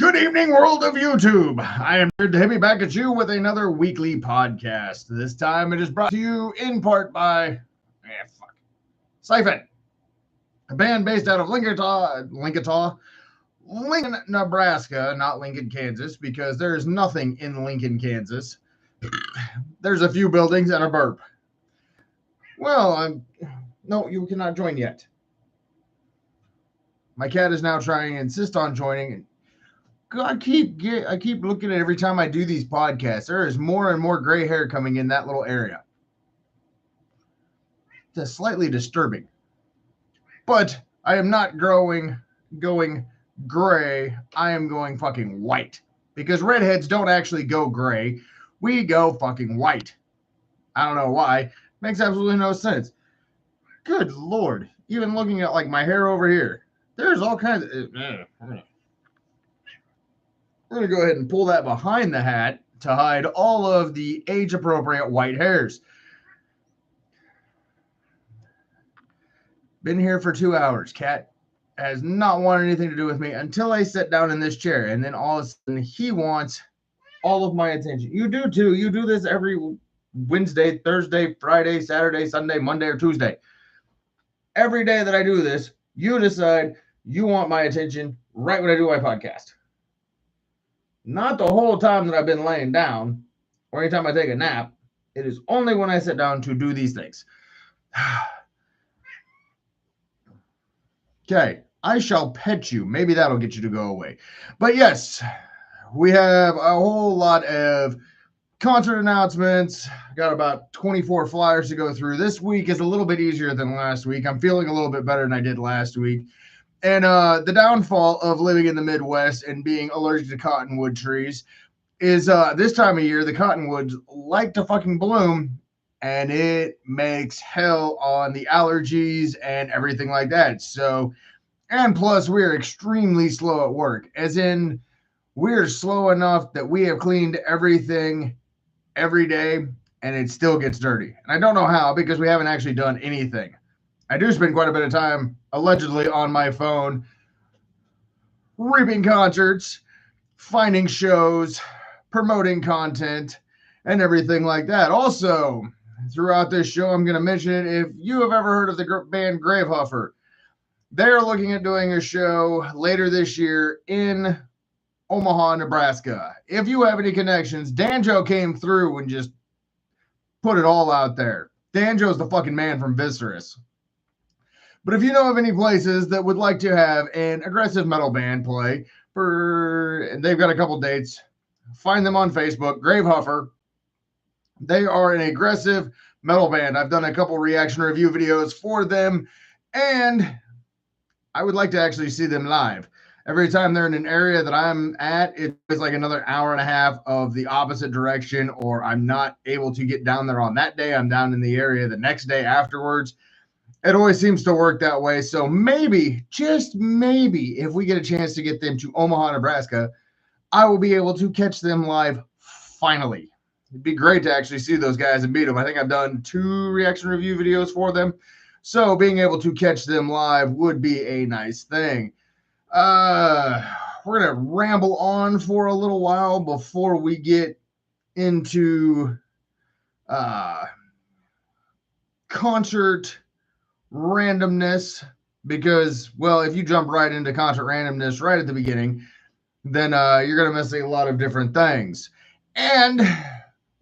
Good evening, world of YouTube. I am here to be back at you with another weekly podcast. This time it is brought to you in part by Siphon, a band based out of Lincoln, Nebraska, not Lincoln, Kansas, because there is nothing in Lincoln, Kansas. There's a few buildings and a burp. Well, no, you cannot join yet. My cat is now trying to insist on joining. I keep looking at every time I do these podcasts. There is more and more gray hair coming in that little area. It's slightly disturbing. But I am not going gray. I am going fucking white. Because redheads don't actually go gray. We go fucking white. I don't know why. Makes absolutely no sense. Good Lord. Even looking at like my hair over here. There's all kinds of... We're going to go ahead and pull that behind the hat to hide all of the age-appropriate white hairs. Been here for 2 hours. Cat has not wanted anything to do with me until I sit down in this chair. And then all of a sudden, he wants all of my attention. You do too. You do this every Wednesday, Thursday, Friday, Saturday, Sunday, Monday, or Tuesday. Every day that I do this, you decide you want my attention right when I do my podcast. Not the whole time that I've been laying down or anytime I take a nap. It is only when I sit down to do these things. Okay, I shall pet you. Maybe that'll get you to go away. But yes, we have a whole lot of concert announcements. Got about 24 flyers to go through. This week is a little bit easier than last week. I'm feeling a little bit better than I did last week. And the downfall of living in the Midwest and being allergic to cottonwood trees is this time of year, the cottonwoods like to fucking bloom, and it makes hell on the allergies and everything like that. So, and plus we're extremely slow at work, as in we're slow enough that we have cleaned everything every day and it still gets dirty. And I don't know how, because we haven't actually done anything. I do spend quite a bit of time, allegedly, on my phone, reaping concerts, finding shows, promoting content, and everything like that. Also, throughout this show, I'm going to mention it. If you have ever heard of the band Gravehuffer, they're looking at doing a show later this year in Omaha, Nebraska. If you have any connections, Danjo came through and just put it all out there. Danjo's the fucking man from Viscerous. But if you know of any places that would like to have an aggressive metal band play, they've got a couple dates. Find them on Facebook, Gravehuffer. They are an aggressive metal band. I've done a couple reaction review videos for them, and I would like to actually see them live. Every time they're in an area that I'm at, it's like another hour and a half of the opposite direction, or I'm not able to get down there on that day. I'm down in the area the next day afterwards. It always seems to work that way. So maybe, just maybe, if we get a chance to get them to Omaha, Nebraska, I will be able to catch them live finally. It'd be great to actually see those guys and meet them. I think I've done 2 reaction review videos for them. So being able to catch them live would be a nice thing. We're going to ramble on for a little while before we get into concert randomness, because, well, if you jump right into concert randomness right at the beginning, then you're going to miss a lot of different things. And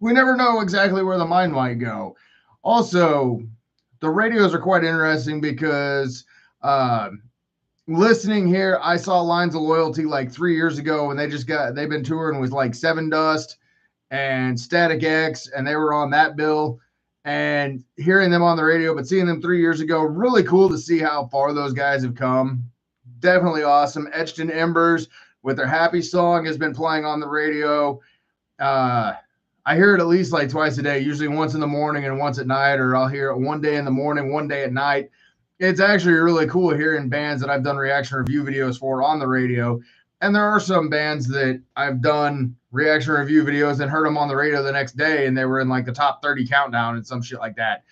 we never know exactly where the mind might go. Also, the radios are quite interesting because listening here, I saw Lines of Loyalty like 3 years ago, and they've been touring with like Seven Dust and Static X, and they were on that bill. And hearing them on the radio, but seeing them 3 years ago, really cool to see how far those guys have come. Definitely awesome. Etched in Embers with their Happy song has been playing on the radio. I hear it at least like twice a day, usually once in the morning and once at night, or I'll hear it one day in the morning, one day at night. It's actually really cool hearing bands that I've done reaction review videos for on the radio. And there are some bands that I've done reaction review videos and heard them on the radio the next day, and they were in like the top 30 countdown and some shit like that.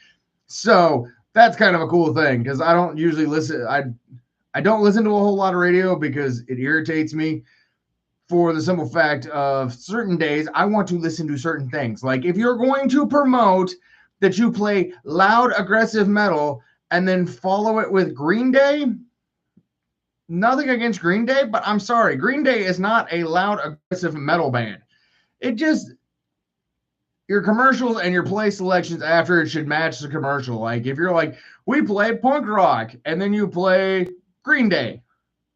So that's kind of a cool thing, because I don't usually listen. I don't listen to a whole lot of radio because it irritates me. for the simple fact of certain days, I want to listen to certain things. Like if you're going to promote that you play loud, aggressive metal and then follow it with Green Day, nothing against Green Day, but I'm sorry, Green Day is not a loud, aggressive metal band. It just, your commercials and your play selections after it should match the commercial. Like if you're like, we play punk rock and then you play Green Day.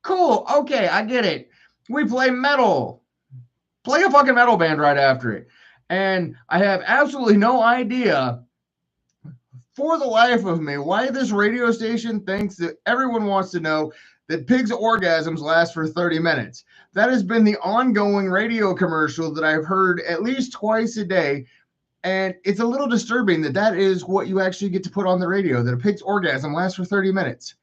Cool. Okay, I get it. We play metal. Play a fucking metal band right after it. And I have absolutely no idea for the life of me why this radio station thinks that everyone wants to know that pigs' orgasms last for 30 minutes. That has been the ongoing radio commercial that I've heard at least twice a day. And it's a little disturbing that that is what you actually get to put on the radio, that a pig's orgasm lasts for 30 minutes.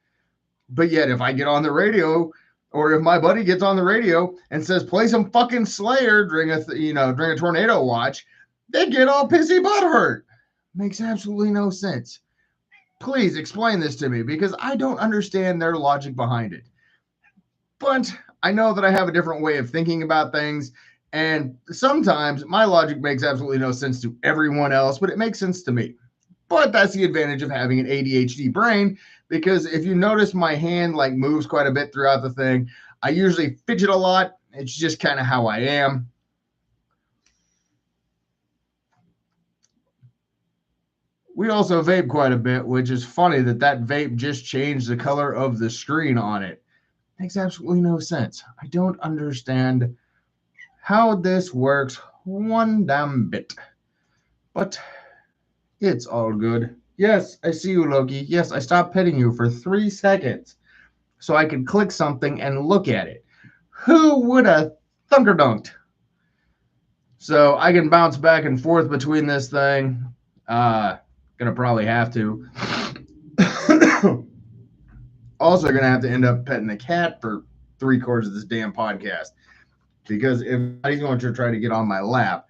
But yet, if I get on the radio, or if my buddy gets on the radio and says, play some fucking Slayer during a tornado watch, they get all pissy butthurt. Makes absolutely no sense. Please explain this to me because I don't understand their logic behind it. But I know that I have a different way of thinking about things. And sometimes my logic makes absolutely no sense to everyone else, but it makes sense to me. But that's the advantage of having an ADHD brain, because if you notice my hand like moves quite a bit throughout the thing, I usually fidget a lot. It's just kind of how I am. We also vape quite a bit, which is funny that that vape just changed the color of the screen on it. Makes absolutely no sense. I don't understand how this works one damn bit. But it's all good. Yes, I see you, Loki. Yes, I stopped petting you for 3 seconds so I could click something and look at it. Who would have thunkerdunked? So I can bounce back and forth between this thing. Gonna probably have to. Also gonna have to end up petting the cat for 3/4 of this damn podcast. Because if he's going to try to get on my lap,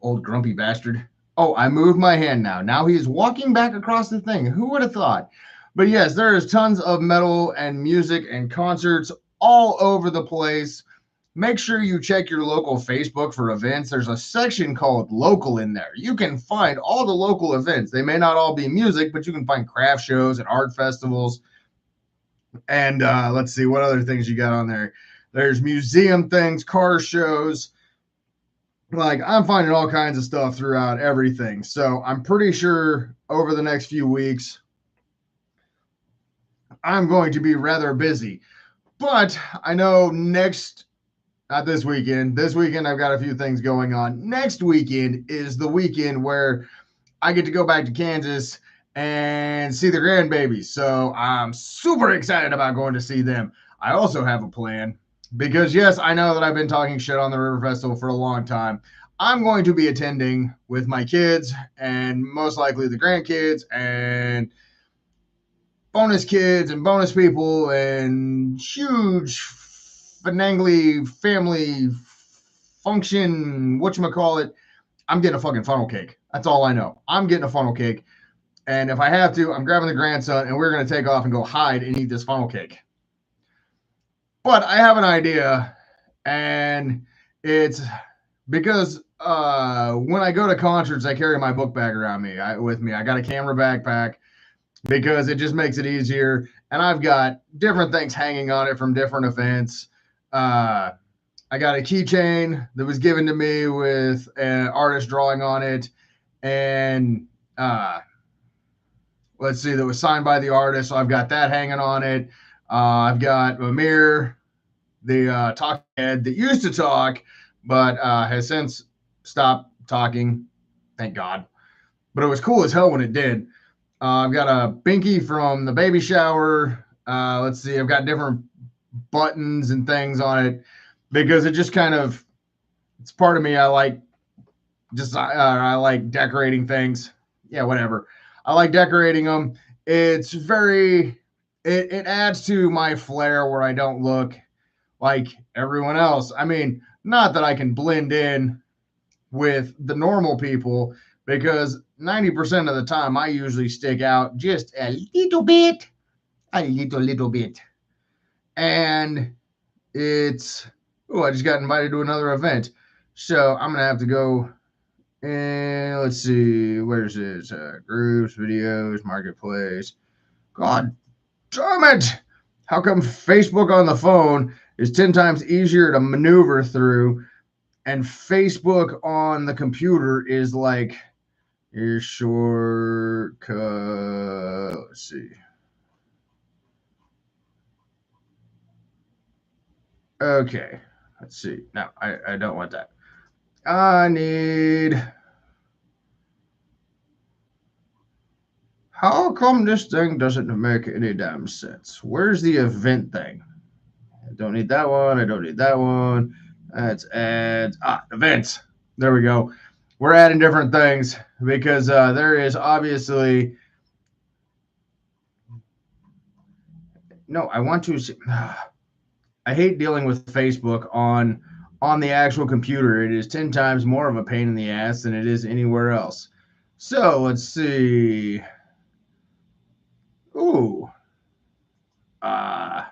old grumpy bastard. Oh, I moved my hand now. Now he is walking back across the thing. Who would have thought? But yes, there is tons of metal and music and concerts all over the place. Make sure you check your local Facebook for events. There's a section called local in there. You can find all the local events. They may not all be music, but you can find craft shows and art festivals. And let's see what other things you got on there. There's museum things, car shows. Like I'm finding all kinds of stuff throughout everything. So I'm pretty sure over the next few weeks, I'm going to be rather busy. But I know not this weekend. This weekend, I've got a few things going on. Next weekend is the weekend where I get to go back to Kansas and see the grandbabies. So I'm super excited about going to see them. I also have a plan because, yes, I know that I've been talking shit on the River Festival for a long time. I'm going to be attending with my kids and most likely the grandkids and bonus kids and bonus people and huge finangly family function, whatchamacallit. I'm getting a fucking funnel cake. That's all I know. I'm getting a funnel cake. And if I have to, I'm grabbing the grandson and we're going to take off and go hide and eat this funnel cake. But I have an idea, and it's because when I go to concerts, I carry my book bag around with me. I got a camera backpack because it just makes it easier. And I've got different things hanging on it from different events. I got a keychain that was given to me with an artist drawing on it. And let's see, that was signed by the artist. So I've got that hanging on it. I've got Amir, the talking head that used to talk, but has since stopped talking. Thank God. But it was cool as hell when it did. I've got a binky from the baby shower. Let's see, I've got different buttons and things on it because it just kind of, it's part of me. I like decorating things. Yeah, whatever. I like decorating them. It's very, it adds to my flair where I don't look like everyone else. I mean, not that I can blend in with the normal people, because 90% of the time I usually stick out just a little bit. And it's, oh, I just got invited to another event. So I'm going to have to go and let's see, where's this? Groups, videos, marketplace. God damn it. How come Facebook on the phone is 10 times easier to maneuver through and Facebook on the computer is like your shortcut? Let's see. Okay. Let's see. No, I don't want that. I need. How come this thing doesn't make any damn sense? Where's the event thing? I don't need that one. I don't need that one. Let's add events. There we go. We're adding different things because there is obviously no. I want to. I hate dealing with Facebook on the actual computer. It is 10 times more of a pain in the ass than it is anywhere else. So let's see. Ooh. Let's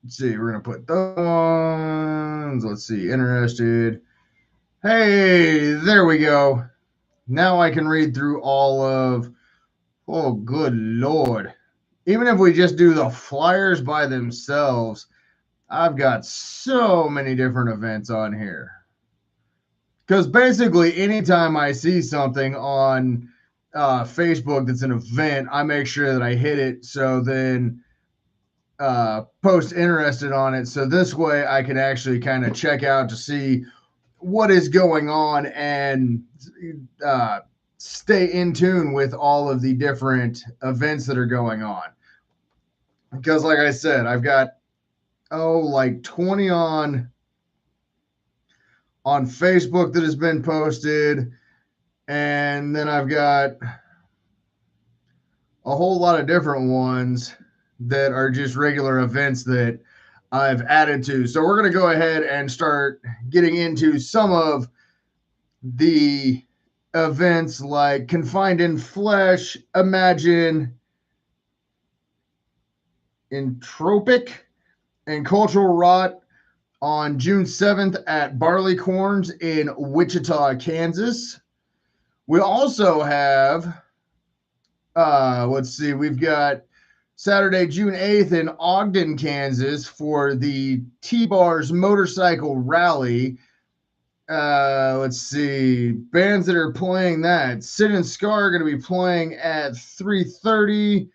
see. We're gonna put those ones. Let's see. Interested. Hey, there we go. Now I can read through all of. Oh, good lord. Even if we just do the flyers by themselves, I've got so many different events on here. Because basically, anytime I see something on Facebook that's an event, I make sure that I hit it. So then post interested on it. So this way I can actually kind of check out to see what is going on and stay in tune with all of the different events that are going on. Because, like I said, I've got like 20 on Facebook that has been posted, and then I've got a whole lot of different ones that are just regular events that I've added to. So we're going to go ahead and start getting into some of the events like Confined in Flesh, Imagine, Entropic, and Cultural Rot on June 7th at Barleycorns in Wichita, Kansas. We also have, let's see, we've got Saturday, June 8th in Ogden, Kansas for the T-Bars Motorcycle Rally. Let's see, bands that are playing that. Sid and Scar are going to be playing at 3:30.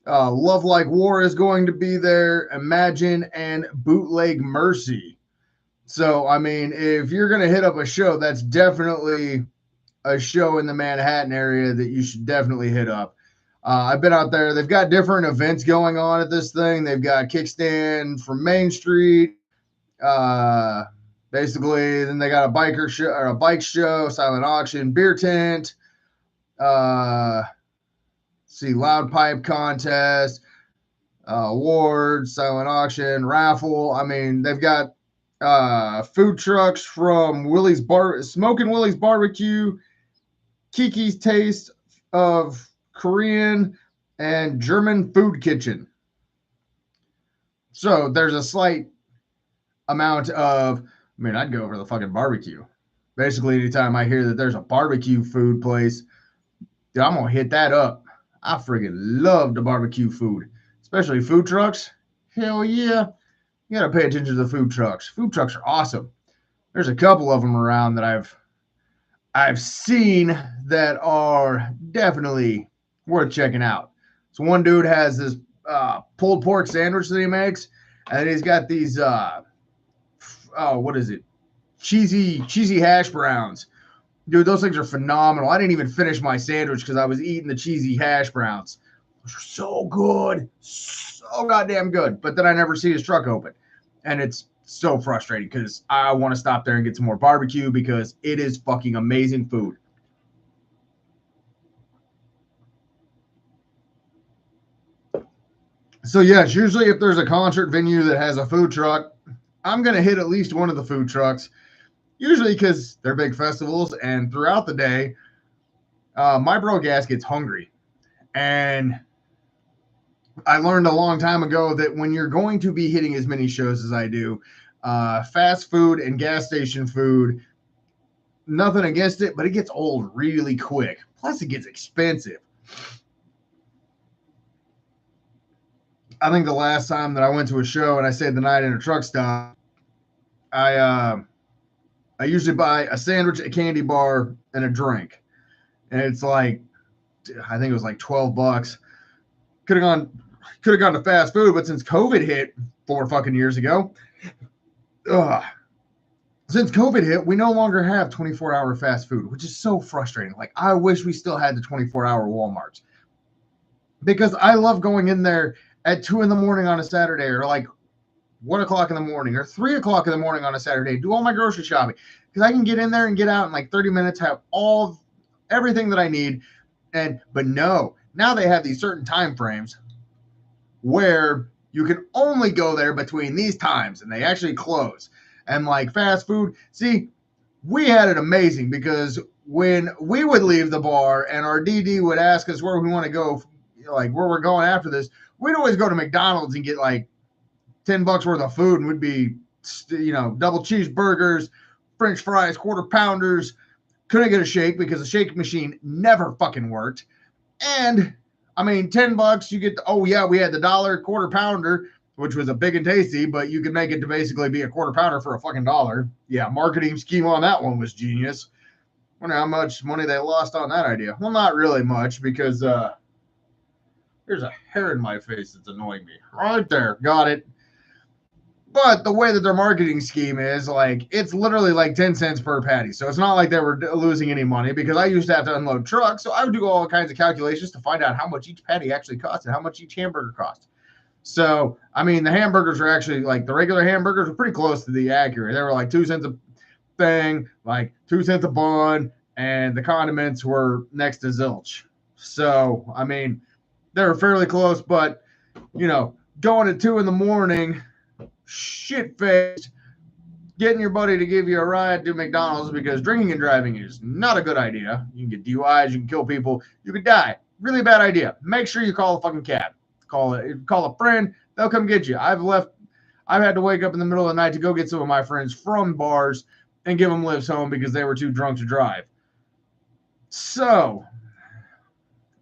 Love Like War is going to be there. Imagine and Bootleg Mercy. So, I mean, if you're going to hit up a show, that's definitely a show in the Manhattan area that you should definitely hit up. I've been out there. They've got different events going on at this thing. They've got Kickstand from Main Street. Basically, then they got a biker show or a bike show, silent auction, beer tent. See, loud pipe contest, awards, silent auction, raffle. I mean, they've got food trucks from Smoking Willie's Barbecue, Kiki's Taste of Korean, and German Food Kitchen. So there's a slight amount of, I mean, I'd go for the fucking barbecue. Basically, anytime I hear that there's a barbecue food place, dude, I'm gonna hit that up. I friggin' love the barbecue food, especially food trucks. Hell yeah. You gotta pay attention to the food trucks. Food trucks are awesome. There's a couple of them around that I've seen that are definitely worth checking out. So one dude has this pulled pork sandwich that he makes, and he's got these what is it? Cheesy hash browns. Dude, those things are phenomenal. I didn't even finish my sandwich because I was eating the cheesy hash browns. Those are so good. So goddamn good. But then I never see his truck open. And it's so frustrating because I want to stop there and get some more barbecue because it is fucking amazing food. So yes, usually if there's a concert venue that has a food truck, I'm going to hit at least one of the food trucks, usually because they're big festivals. And throughout the day, my bro Gas gets hungry. And I learned a long time ago that when you're going to be hitting as many shows as I do, fast food and gas station food, nothing against it, but it gets old really quick. Plus, it gets expensive. I think the last time that I went to a show and I stayed the night in a truck stop, I I usually buy a sandwich, a candy bar, and a drink, and it's like I think it was like $12. Could have gone to fast food, but since COVID hit 4 fucking years ago, ugh, since COVID hit, we no longer have 24-hour fast food, which is so frustrating. Like, I wish we still had the 24-hour Walmarts because I love going in there at 2 in the morning on a Saturday or like 1 o'clock in the morning or 3 o'clock in the morning on a Saturday, do all my grocery shopping because I can get in there and get out in like 30 minutes, have everything that I need. But no, now they have these certain time frames where you can only go there between these times and they actually close. And like fast food, see, we had it amazing because when we would leave the bar and our DD would ask us where we want to go, like where we're going after this, we'd always go to McDonald's and get like $10 worth of food, and would be, double cheeseburgers, French fries, quarter pounders. Couldn't get a shake because the shake machine never fucking worked. And I mean, $10, you get we had the dollar quarter pounder, which was a big and tasty, but you could make it to basically be a quarter pounder for a fucking dollar. Yeah, marketing scheme on that one was genius. I wonder how much money they lost on that idea. Well, not really much because there's a hair in my face that's annoying me. Right there, got it. But the way that their marketing scheme is, like, it's literally like 10 cents per patty. So it's not like they were losing any money because I used to have to unload trucks. So I would do all kinds of calculations to find out how much each patty actually cost and how much each hamburger cost. So, I mean, the hamburgers are actually like the regular hamburgers were pretty close to the accurate. They were like 2 cents a thing, like 2 cents a bun, and the condiments were next to zilch. So, I mean, they were fairly close, but, going at 2 in the morning, shit faced, getting your buddy to give you a ride to McDonald's because drinking and driving is not a good idea. You can get DUIs, you can kill people, you could die. Really bad idea. Make sure you call a fucking cab. Call a friend. They'll come get you. I've had to wake up in the middle of the night to go get some of my friends from bars and give them lifts home because they were too drunk to drive. So,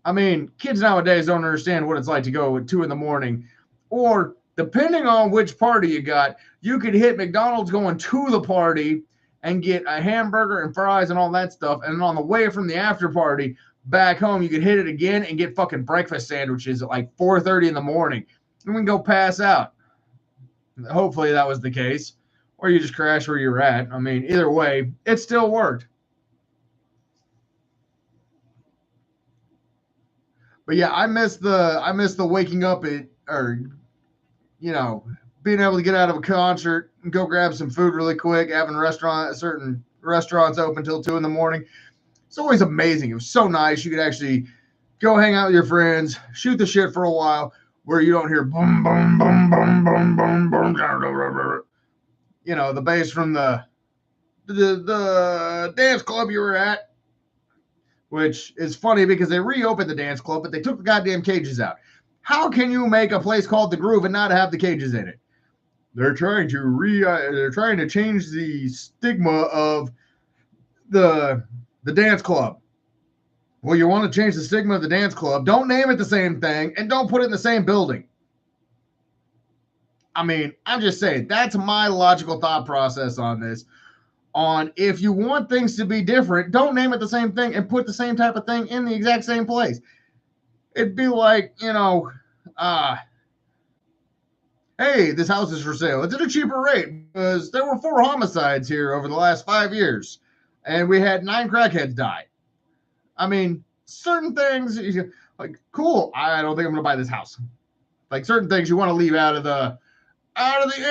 I mean, kids nowadays don't understand what it's like to go at 2 in the morning, or depending on which party you got, you could hit McDonald's going to the party and get a hamburger and fries and all that stuff. And on the way from the after party back home, you could hit it again and get fucking breakfast sandwiches at like 4:30 in the morning. And we can go pass out. Hopefully that was the case. Or you just crash where you're at. I mean, either way, it still worked. But yeah, I miss the waking up being able to get out of a concert and go grab some food really quick, having certain restaurants open till 2 in the morning. It's always amazing. It was so nice. You could actually go hang out with your friends, shoot the shit for a while where you don't hear boom, boom, boom, boom, boom, boom, boom, the bass from the dance club you were at, which is funny because they reopened the dance club, but they took the goddamn cages out. How can you make a place called The Groove and not have the cages in it? They're trying to change the stigma of the dance club. Well, you want to change the stigma of the dance club, don't name it the same thing and don't put it in the same building. I mean, I'm just saying, that's my logical thought process on this. On if you want things to be different, don't name it the same thing and put the same type of thing in the exact same place. It'd be like, hey, this house is for sale. It's at a cheaper rate because there were 4 homicides here over the last 5 years, and we had 9 crackheads die. I mean, certain things, like, cool, I don't think I'm going to buy this house. Like, certain things you want to leave out of the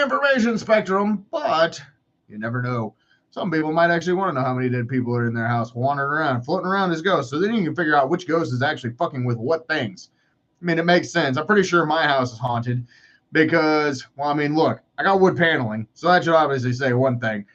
information spectrum, but you never know. Some people might actually want to know how many dead people are in their house wandering around, floating around as ghosts. So then you can figure out which ghost is actually fucking with what things. I mean, it makes sense. I'm pretty sure my house is haunted because, well, I mean, look, I got wood paneling, so that should obviously say one thing.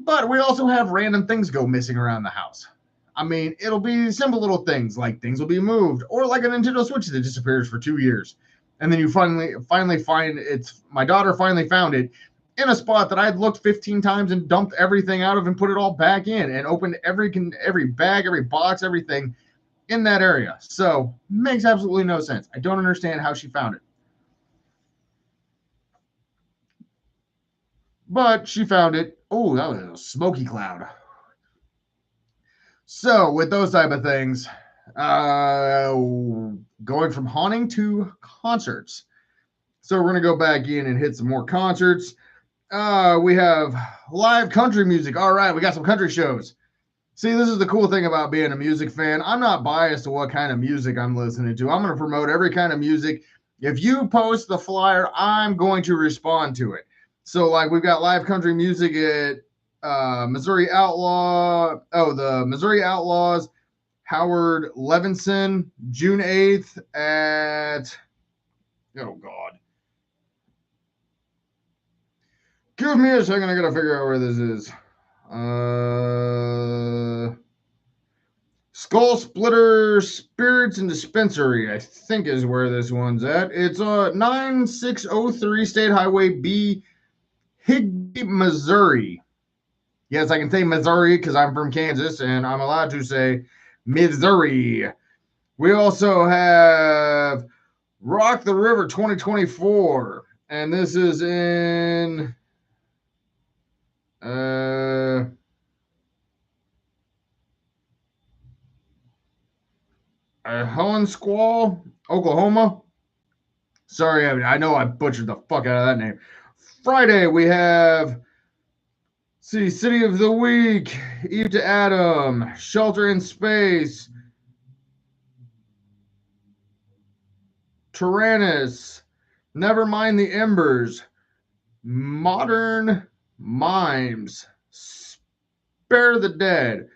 But we also have random things go missing around the house. I mean, it'll be simple little things, like things will be moved, or like a Nintendo Switch that disappears for 2 years. and then you finally find it's my daughter finally found it in a spot that I'd looked 15 times and dumped everything out of and put it all back in and opened every bag, every box, everything in that area. So makes absolutely no sense. I don't understand how she found it. But she found it. Oh, that was a smoky cloud. So with those type of things, going from haunting to concerts. So we're gonna go back in and hit some more concerts. We have live country music. All right, we got some country shows. See, this is the cool thing about being a music fan. I'm not biased to what kind of music I'm listening to. I'm going to promote every kind of music. If you post the flyer, I'm going to respond to it. So, like, we've got live country music at Missouri Outlaw. Oh, the Missouri Outlaws, Howard Levinson, June 8th at, oh, God. Give me a second. I got to figure out where this is. Skull Splitter Spirits and Dispensary, I think is where this one's at. It's 9603 State Highway B, Higbee, Missouri. Yes, I can say Missouri because I'm from Kansas and I'm allowed to say Missouri. We also have Rock the River 2024, and this is in Helen Squall, Oklahoma. Sorry, I know I butchered the fuck out of that name. Friday, we have City of the Week, Eve to Adam, Shelter in Space, Tyrannus, Never Mind the Embers, Modern Mimes, Spare the Dead.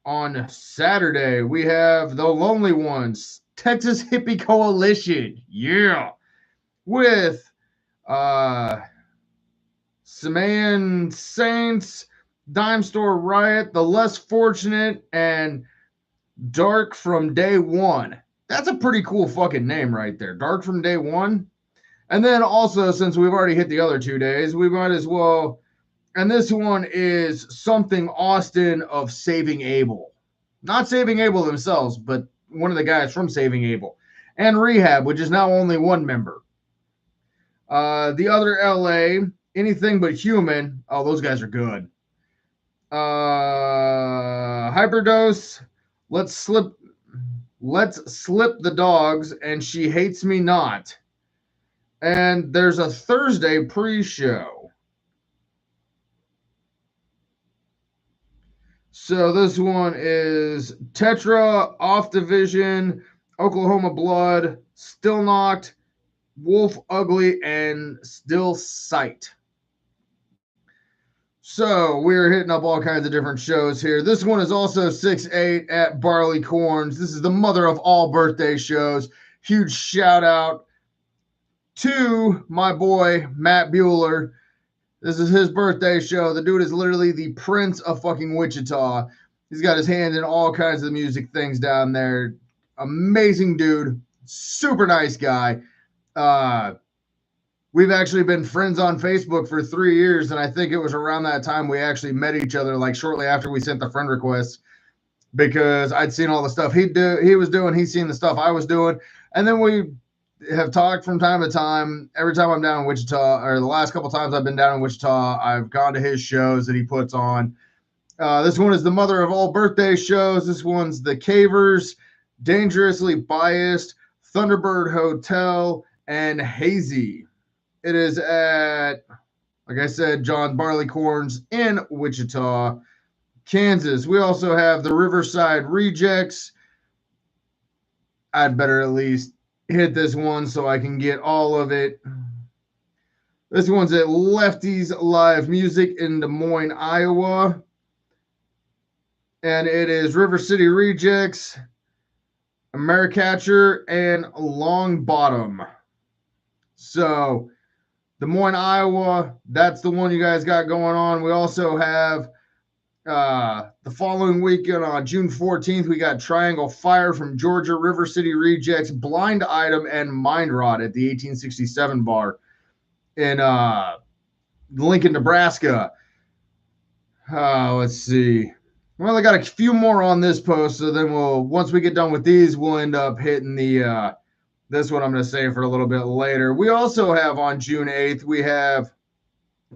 On Saturday, we have The Lonely Ones, Texas Hippie Coalition, yeah, with Samayan Saints, Dime Store Riot, The Less Fortunate, and Dark from Day One. That's a pretty cool fucking name right there. Dark from Day One. And then also, since we've already hit the other 2 days, we might as well. And this one is Something Austin of Saving Abel. Not Saving Abel themselves, but one of the guys from Saving Abel. And Rehab, which is now only one member. The other LA, Anything But Human. Oh, those guys are good. Hyperdose, Let's Slip the Dogs, and She Hates Me Not. And there's a Thursday pre-show. So this one is Tetra, Off Division, Oklahoma Blood, Still Knocked, Wolf Ugly, and Still Sight. So we're hitting up all kinds of different shows here. This one is also 6/8 at Barley Corns. This is the mother of all birthday shows. Huge shout out to my boy, Matt Bueller. This is his birthday show. The dude is literally the prince of fucking Wichita. He's got his hand in all kinds of music things down there. Amazing dude. Super nice guy. We've actually been friends on Facebook for 3 years, and I think it was around that time we actually met each other, like shortly after we sent the friend request, because I'd seen all the stuff he was doing. He's seen the stuff I was doing, and then we have talked from time to time. Every time I'm down in Wichita, or the last couple times I've been down in Wichita, I've gone to his shows that he puts on. This one is the mother of all birthday shows. This one's The Cavers, Dangerously Biased, Thunderbird Hotel, and Hazy. It is at, like I said, John Barley Corns in Wichita, Kansas. We also have the Riverside Rejects. I'd better at least hit this one so I can get all of it. This one's at Lefty's Live Music in Des Moines, Iowa. And it is River City Rejects, Americatcher, and Long Bottom. So Des Moines, Iowa, that's the one you guys got going on. We also have The following weekend on June 14th, we got Triangle Fire from Georgia, River City Rejects, Blind Item, and Mind Rot at the 1867 bar in Lincoln, Nebraska. Let's see. Well, I got a few more on this post, so then once we get done with these, we'll end up hitting the this one I'm going to save for a little bit later. We also have on June 8th, we have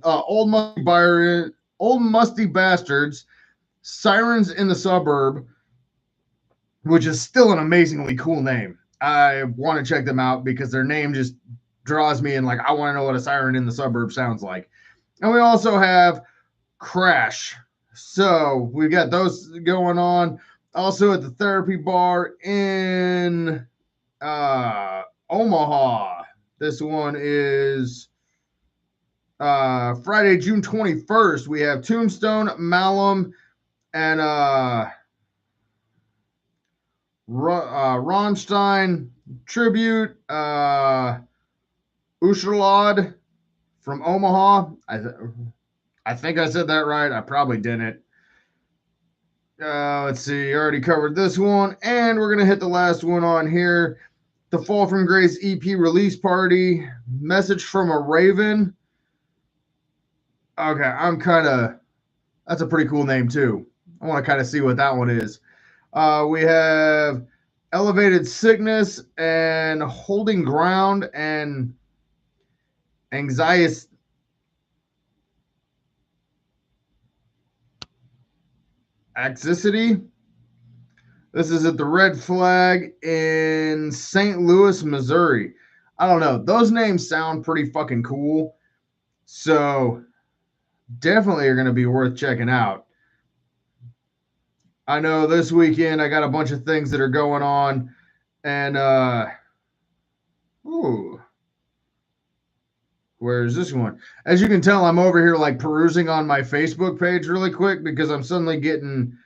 Old Musty Bastards, Sirens in the Suburb, which is still an amazingly cool name. I want to check them out because their name just draws me in. Like, I want to know what a siren in the suburb sounds like. And we also have Crash. So we've got those going on. Also at the Therapy Bar in Omaha. This one is Friday, June 21st. We have Tombstone, Malum, and Rammstein, Tribute, Ushalad from Omaha. I think I said that right. I probably didn't. Let's see. I already covered this one. And we're going to hit the last one on here. The Fall from Grace EP release party. Message from a Raven. Okay, that's a pretty cool name too. I want to kind of see what that one is. We have Elevated Sickness and Holding Ground and Anxiety. Axicity. This is at the Red Flag in St. Louis, Missouri. I don't know. Those names sound pretty fucking cool. So definitely are going to be worth checking out. I know this weekend I got a bunch of things that are going on. And, where's this one? As you can tell, I'm over here like perusing on my Facebook page really quick because I'm suddenly getting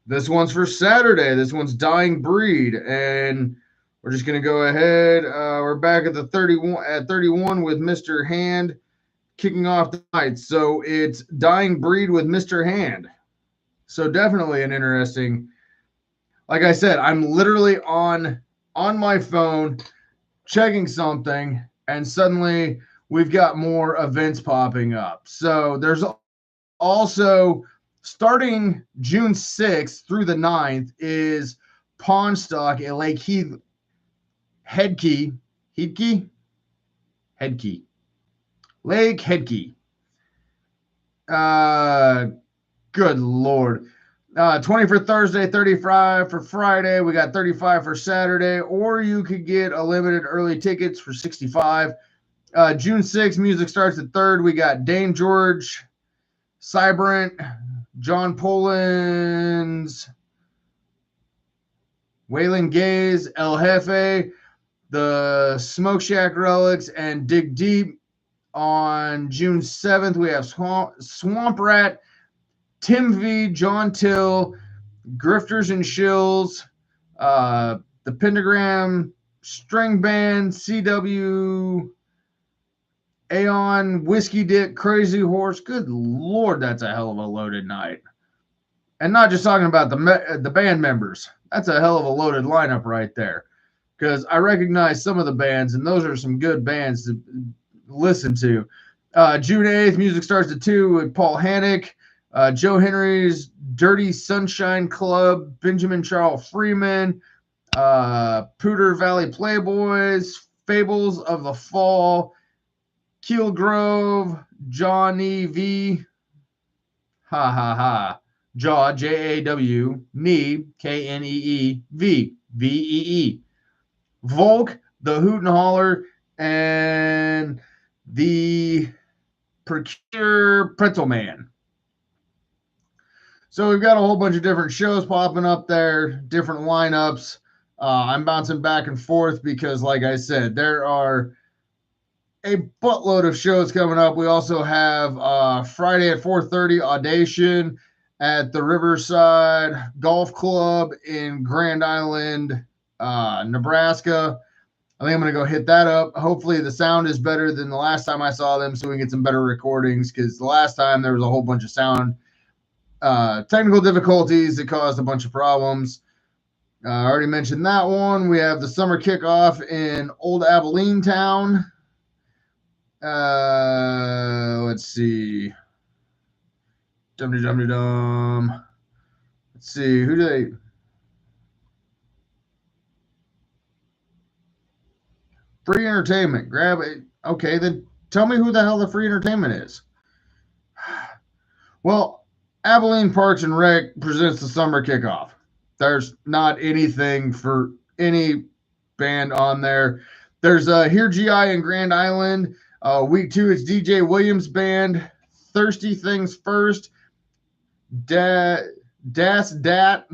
this one's for Saturday. This one's Dying Breed, and we're just gonna go ahead. We're back at the 31 with Mr. Hand kicking off the night. So it's Dying Breed with Mr. Hand. So definitely an interesting. Like I said, I'm literally on my phone checking something, and suddenly we've got more events popping up. So there's also starting June 6th through the 9th is Pawnstock at Lake Headkey. Lake Headkey. Good Lord. 20 for Thursday, 35 for Friday. We got 35 for Saturday, or you could get a limited early tickets for 65. June 6th, music starts at 3rd. We got Dane George, Cybrant, John Polans, Waylon Gaze, El Jefe, the Smoke Shack Relics, and Dig Deep. On June 7th, we have Swamp Rat, Tim V, John Till, Grifters and Shills, the Pentagram String Band, CW, Aeon, Whiskey Dick, Crazy Horse. Good Lord, that's a hell of a loaded night. And not just talking about the band members. That's a hell of a loaded lineup right there. Because I recognize some of the bands, and those are some good bands to listen to. June 8th, music starts at 2 with Paul Hannock, Joe Henry's Dirty Sunshine Club, Benjamin Charles Freeman, Pooter Valley Playboys, Fables of the Fall, Keel Grove, Johnny V, Jaw, Jaw, Knee, Knee, Vee, Volk, the Hoot and Holler, and the Procure Pretzel Man. So we've got a whole bunch of different shows popping up there, different lineups. I'm bouncing back and forth because, like I said, there are a buttload of shows coming up. We also have Friday at 4:30 Audition at the Riverside Golf Club in Grand Island, Nebraska. I think I'm going to go hit that up. Hopefully the sound is better than the last time I saw them so we can get some better recordings, because the last time there was a whole bunch of sound technical difficulties that caused a bunch of problems. I already mentioned that one. We have the summer kickoff in Old Abilene Town. Let's see. Let's see. Who do they? Free entertainment. Grab it. Okay, then tell me who the hell the free entertainment is. Well, Abilene Parks and Rec presents the summer kickoff. There's not anything for any band on there. There's Here GI in Grand Island. Week 2, it's DJ Williams Band. Thirsty Things First. Das Dat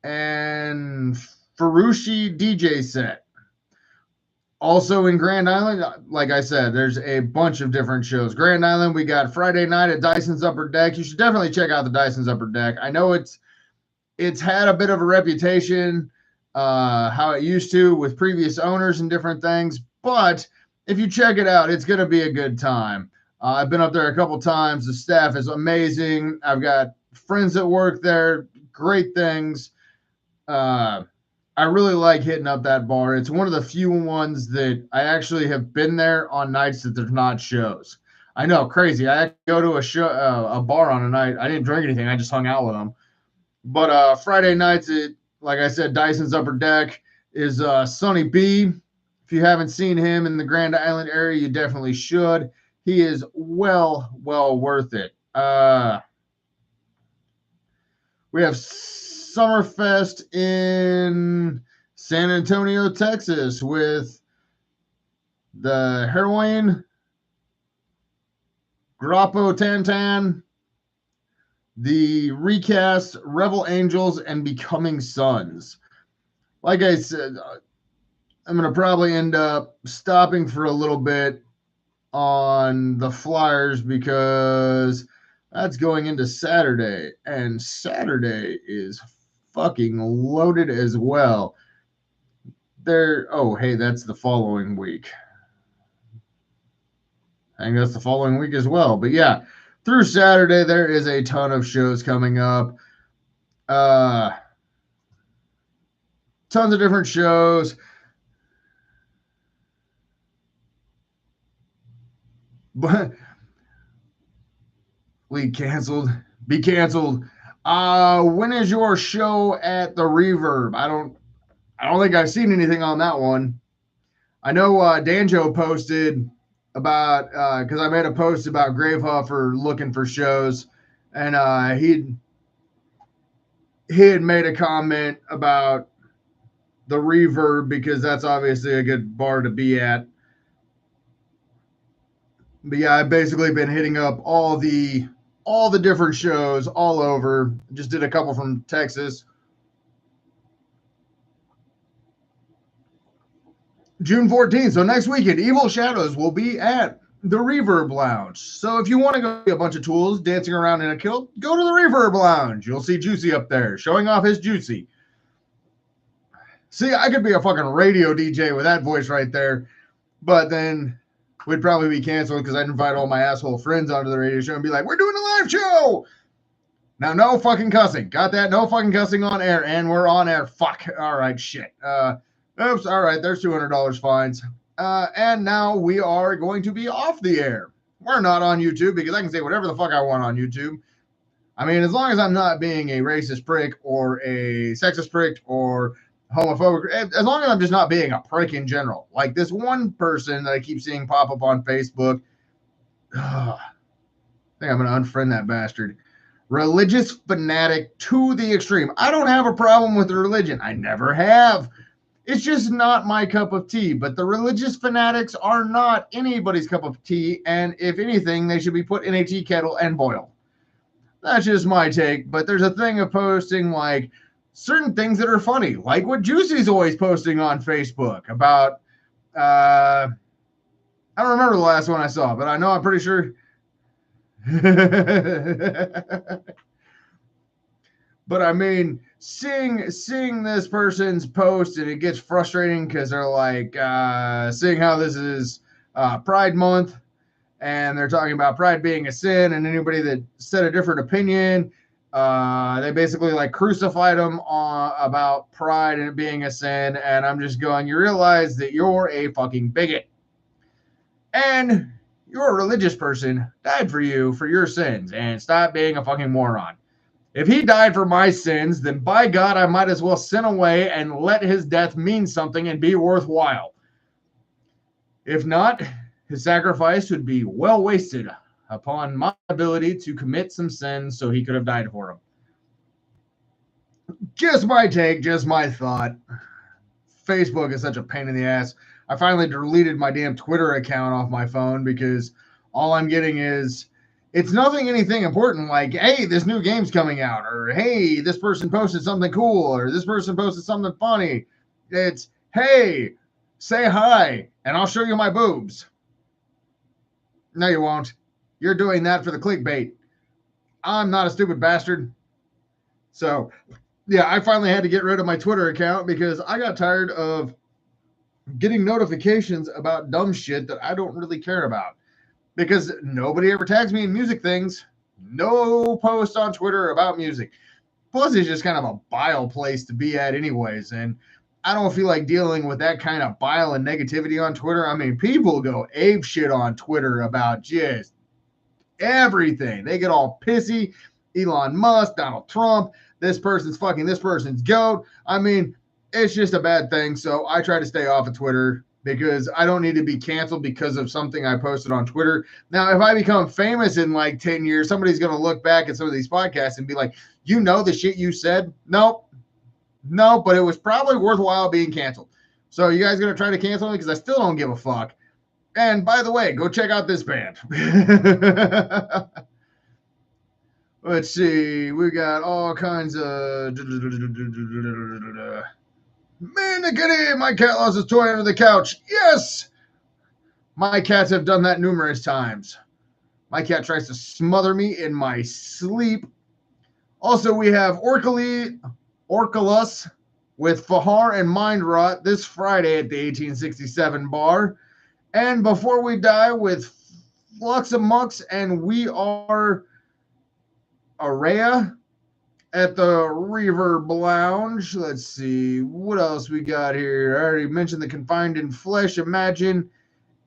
and Ferrucci DJ set. Also in Grand Island, like I said, there's a bunch of different shows. Grand Island, we got Friday night at Dyson's Upper Deck. You should definitely check out the Dyson's Upper Deck. I know it's had a bit of a reputation, how it used to with previous owners and different things. But if you check it out, it's going to be a good time. I've been up there a couple times. The staff is amazing. I've got friends that work there. Great things. I really like hitting up that bar. It's one of the few ones that I actually have been there on nights that there's not shows. I know, crazy. I go to a bar on a night. I didn't drink anything. I just hung out with them. But Friday nights, like I said, Dyson's Upper Deck is Sonny B. If you haven't seen him in the Grand Island area, you definitely should. He is well worth it. We have Summerfest in San Antonio, Texas, with the Heroin, Grappo Tantan, the Recast, Rebel Angels, and Becoming Sons. Like I said, I'm going to probably end up stopping for a little bit on the flyers because that's going into Saturday, and Saturday is fucking loaded as well. Hey, that's the following week. I think that's the following week as well. But yeah, through Saturday, there is a ton of shows coming up. Tons of different shows. But be canceled. When is your show at the Reverb? I don't think I've seen anything on that one. I know Danjo posted about because I made a post about Gravehuffer looking for shows, and he had made a comment about the Reverb because that's obviously a good bar to be at. But yeah, I've basically been hitting up all the different shows all over. Just did a couple from Texas. June 14th, so next weekend, Evil Shadows will be at the Reverb Lounge. So if you want to go see a bunch of tools dancing around in a kilt, go to the Reverb Lounge. You'll see Juicy up there showing off his Juicy. See, I could be a fucking radio DJ with that voice right there, but then we'd probably be canceled because I'd invite all my asshole friends onto the radio show and be like, we're doing a live show. Now, no fucking cussing. Got that? No fucking cussing on air, and we're on air. Fuck. All right, shit. Oops. All right, there's $200 fines. And now we are going to be off the air. We're not on YouTube because I can say whatever the fuck I want on YouTube. I mean, as long as I'm not being a racist prick or a sexist prick or homophobic, as long as I'm just not being a prick in general. Like this one person that I keep seeing pop up on Facebook. I think I'm going to unfriend that bastard. Religious fanatic to the extreme. I don't have a problem with religion. I never have. It's just not my cup of tea. But the religious fanatics are not anybody's cup of tea. And if anything, they should be put in a tea kettle and boiled. That's just my take. But there's a thing of posting like certain things that are funny, like what Juicy's always posting on Facebook about, I don't remember the last one I saw, but I know I'm pretty sure. But I mean, seeing this person's post, and it gets frustrating because they're like, seeing how this is Pride Month, and they're talking about pride being a sin, and anybody that said a different opinion They basically like crucified him on about pride and it being a sin. And I'm just going, you realize that you're a fucking bigot. And you're a religious person, died for you for your sins. And stop being a fucking moron. If he died for my sins, then by God, I might as well sin away and let his death mean something and be worthwhile. If not, his sacrifice would be well wasted upon my ability to commit some sins so he could have died for him. Just my take, just my thought. Facebook is such a pain in the ass. I finally deleted my damn Twitter account off my phone because all I'm getting is it's nothing anything important like, hey, this new game's coming out, or hey, this person posted something cool, or this person posted something funny. It's, hey, say hi, and I'll show you my boobs. No, you won't. You're doing that for the clickbait. I'm not a stupid bastard. So, yeah, I finally had to get rid of my Twitter account because I got tired of getting notifications about dumb shit that I don't really care about. Because nobody ever tags me in music things. No post on Twitter about music. Plus, it's just kind of a bile place to be at, anyways. And I don't feel like dealing with that kind of bile and negativity on Twitter. I mean, people go ape shit on Twitter about just everything. They get all pissy. Elon Musk, Donald Trump, this person's fucking this person's goat. I mean, it's just a bad thing. So I try to stay off of Twitter because I don't need to be canceled because of something I posted on Twitter. Now, if I become famous in like 10 years, somebody's going to look back at some of these podcasts and be like, you know, the shit you said? Nope. No, but it was probably worthwhile being canceled. So you guys going to try to cancel me? Because I still don't give a fuck. And by the way, go check out this band. Let's see. We got all kinds of... Man, the kitty! My cat lost his toy under the couch. Yes! My cats have done that numerous times. My cat tries to smother me in my sleep. Also, we have Orculus with Fahar and Mind Rot this Friday at the 1867 bar. And Before We Die with Flux of Mux and We Are Araya at the Reverb Lounge. Let's see. What else we got here? I already mentioned the Confined in Flesh. Imagine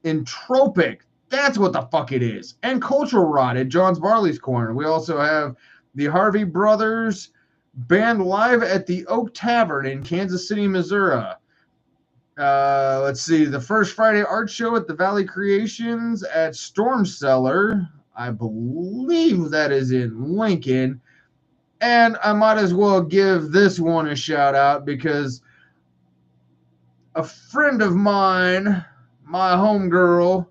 Entropic. That's what the fuck it is. And Cultural Rot at John's Barley's Corner. We also have the Harvey Brothers Band live at the Oak Tavern in Kansas City, Missouri. Let's see. The First Friday Art Show at the Valley Creations at Storm Cellar. I believe that is in Lincoln. And I might as well give this one a shout out because a friend of mine, my homegirl,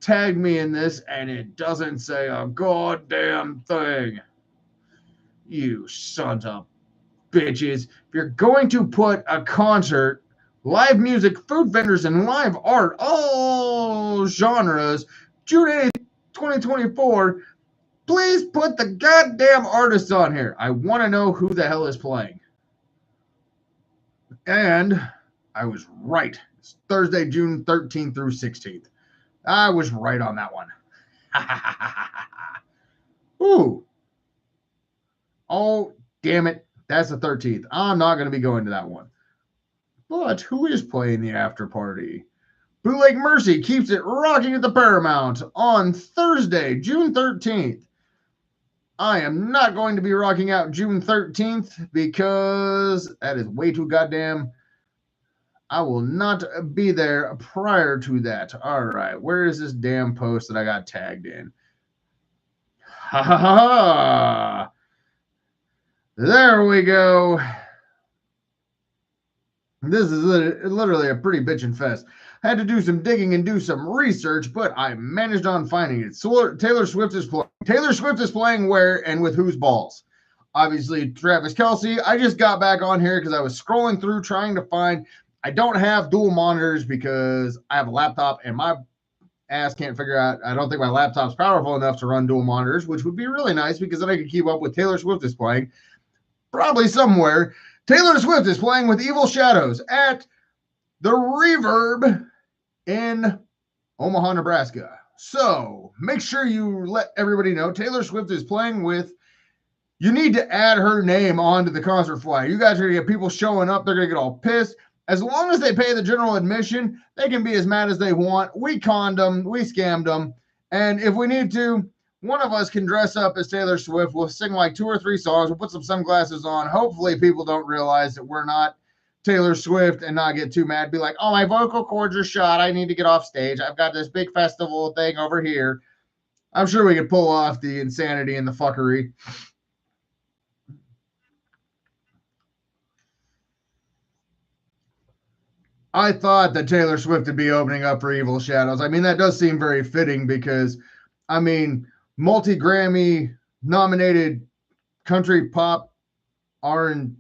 tagged me in this and it doesn't say a goddamn thing. You sons of bitches. If you're going to put a concert, live music, food vendors, and live art, all genres, June 8th, 2024, please put the goddamn artists on here. I want to know who the hell is playing. And I was right. It's Thursday, June 13th through 16th. I was right on that one. Ooh. Oh, damn it. That's the 13th. I'm not going to be going to that one. But who is playing the after party? Bootleg Mercy keeps it rocking at the Paramount on Thursday, June 13th. I am not going to be rocking out June 13th because that is way too goddamn. I will not be there prior to that. All right. Where is this damn post that I got tagged in? Ha ha ha. There we go. This is literally a pretty bitchin' fest. I had to do some digging and do some research, but I managed on finding it. So Taylor Swift is playing. Taylor Swift is playing where and with whose balls? Obviously, Travis Kelce. I just got back on here because I was scrolling through trying to find. I don't have dual monitors because I have a laptop and my ass can't figure out. I don't think my laptop's powerful enough to run dual monitors, which would be really nice because then I could keep up with Taylor Swift is playing. Probably somewhere. Taylor Swift is playing with Evil Shadows at the Reverb in Omaha, Nebraska. So make sure you let everybody know Taylor Swift is playing with You need to add her name onto the concert flyer. You guys are going to get people showing up. They're going to get all pissed. As long as they pay the general admission, they can be as mad as they want. We conned them. We scammed them. And if we need to, one of us can dress up as Taylor Swift. We'll sing like 2 or 3 songs. We'll put some sunglasses on. Hopefully people don't realize that we're not Taylor Swift and not get too mad. Be like, oh, my vocal cords are shot. I need to get off stage. I've got this big festival thing over here. I'm sure we could pull off the insanity and the fuckery. I thought that Taylor Swift would be opening up for Evil Shadows. I mean, that does seem very fitting because, I mean, multi-Grammy nominated country pop R&B,